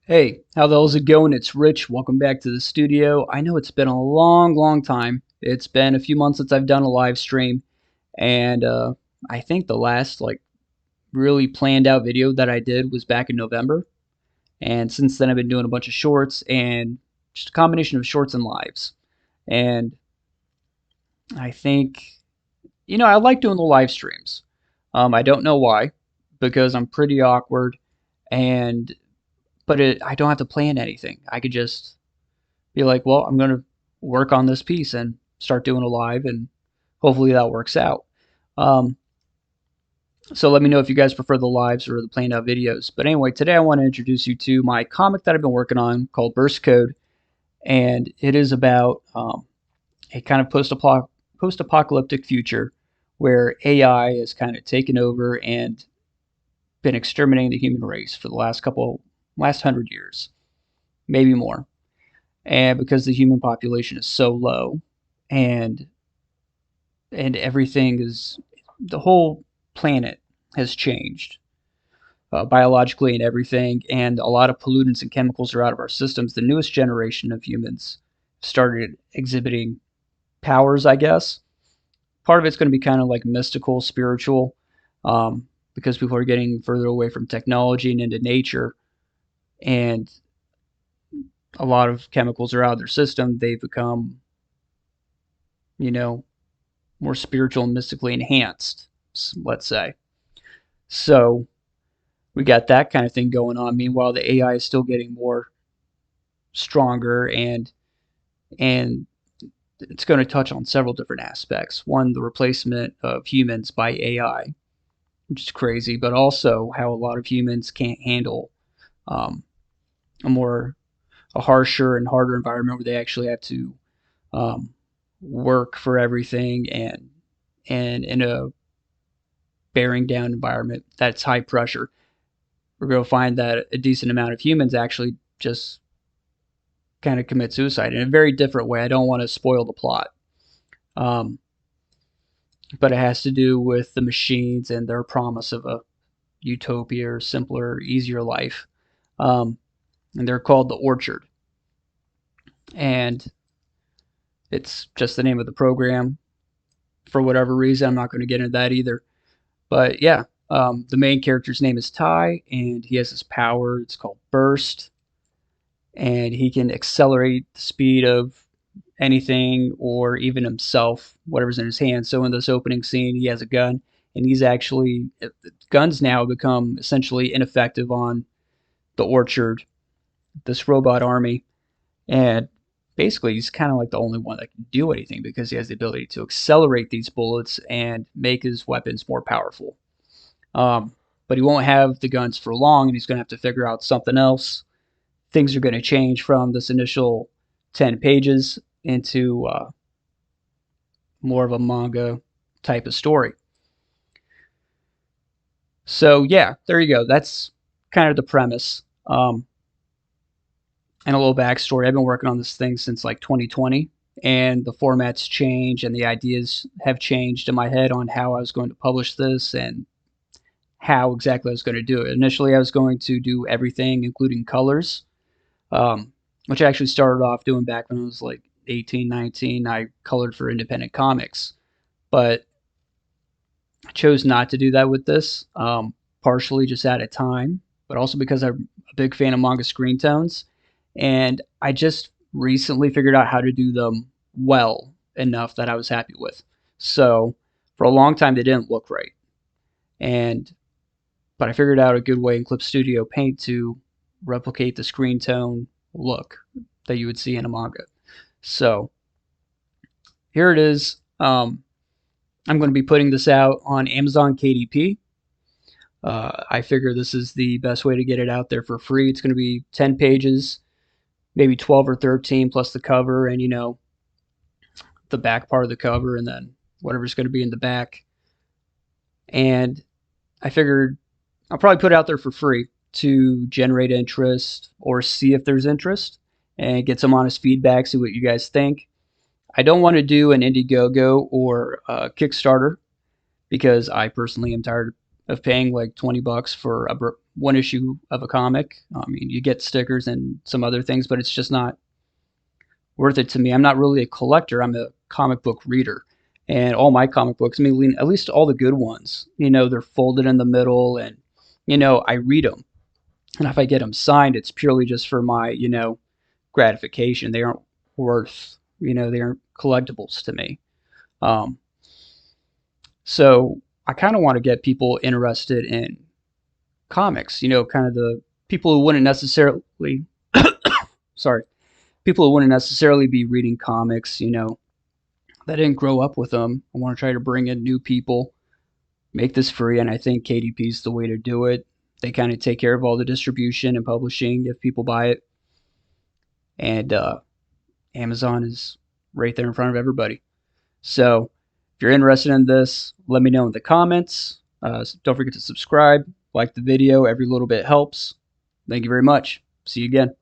Hey, how the hell's it going? It's Rich. Welcome back to the studio. I know it's been a long time. It's been a few months since I've done a live stream, and I think the last really planned out video that I did was back in November. And since then, I've been doing a bunch of shorts and just a combination of shorts and lives. And I think, I like doing the live streams. I don't know why, because I'm pretty awkward, and I don't have to plan anything. I could just be like, well, I'm going to work on this piece and start doing a live, and hopefully that works out. Um, so let me know if you guys prefer the lives or the planned out videos. But anyway, today I want to introduce you to my comic that I've been working on called Burst Code, and it is about a kind of post-apocalyptic future where AI has kind of taken over and been exterminating the human race for the last 100 years, maybe more. And because the human population is so low, and everything is the whole planet has changed biologically and everything, and a lot of pollutants and chemicals are out of our systems. The newest generation of humans started exhibiting powers, I guess. Part of it's going to be kind of like mystical, spiritual, because people are getting further away from technology and into nature, and a lot of chemicals are out of their system. They've become, you know, more spiritual and mystically enhanced, let's say. So we got that kind of thing going on. Meanwhile, the AI is still getting more stronger, and it's going to touch on several different aspects. One, the replacement of humans by AI, which is crazy, but also how a lot of humans can't handle um, a more a harsher and harder environment where they actually have to um, work for everything, and in a bearing down environment that's high pressure. We're going to find that a decent amount of humans actually just kind of commit suicide in a very different way. I don't want to spoil the plot, um, but it has to do with the machines and their promise of a utopia or simpler, easier life. Um, and they're called the Orchard, and it's just the name of the program. For whatever reason, I'm not going to get into that either. But yeah, the main character's name is Ty, and he has this power. It's called Burst, and he can accelerate the speed of anything or even himself, whatever's in his hand. So in this opening scene, he has a gun, and he's actually guns now become essentially ineffective on the Orchard, this robot army, and basically he's kind of like the only one that can do anything because he has the ability to accelerate these bullets and make his weapons more powerful. Um, but he won't have the guns for long, and he's going to have to figure out something else. Things are going to change from this initial 10 pages into more of a manga type of story. So yeah, there you go. That's kind of the premise, and a little backstory. I've been working on this thing since like 2020, and the formats change and the ideas have changed in my head on how I was going to publish this and how exactly I was going to do it. Initially, I was going to do everything, including colors, which I actually started off doing back when I was like 18, 19. I colored for independent comics, but I chose not to do that with this, partially just out of time, but also because I'm a big fan of manga screen tones. And I just recently figured out how to do them well enough that I was happy with. So for a long time, they didn't look right. And but I figured out a good way in Clip Studio Paint to replicate the screen tone look that you would see in a manga. So here it is. I'm going to be putting this out on Amazon KDP. I figure this is the best way to get it out there for free. It's going to be 10 pages, maybe 12 or 13, plus the cover and, the back part of the cover, and then whatever's going to be in the back. And I figured I'll probably put it out there for free to generate interest or see if there's interest and get some honest feedback, see what you guys think. I don't want to do an Indiegogo or a Kickstarter because I personally am tired of paying like $20 for one issue of a comic. I mean, you get stickers and some other things, but it's just not worth it to me. I'm not really a collector. I'm a comic book reader. And all my comic books, I mean, at least all the good ones, they're folded in the middle, and, I read them. And if I get them signed, it's purely just for my, gratification. They aren't worth, they aren't collectibles to me. Um, so I kind of want to get people interested in comics, kind of the people who wouldn't necessarily, sorry, people who wouldn't necessarily be reading comics, that didn't grow up with them. I want to try to bring in new people, make this free, and I think KDP is the way to do it. They kind of take care of all the distribution and publishing if people buy it, and Amazon is right there in front of everybody. So if you're interested in this, let me know in the comments. Don't forget to subscribe, like the video. Every little bit helps. Thank you very much. See you again.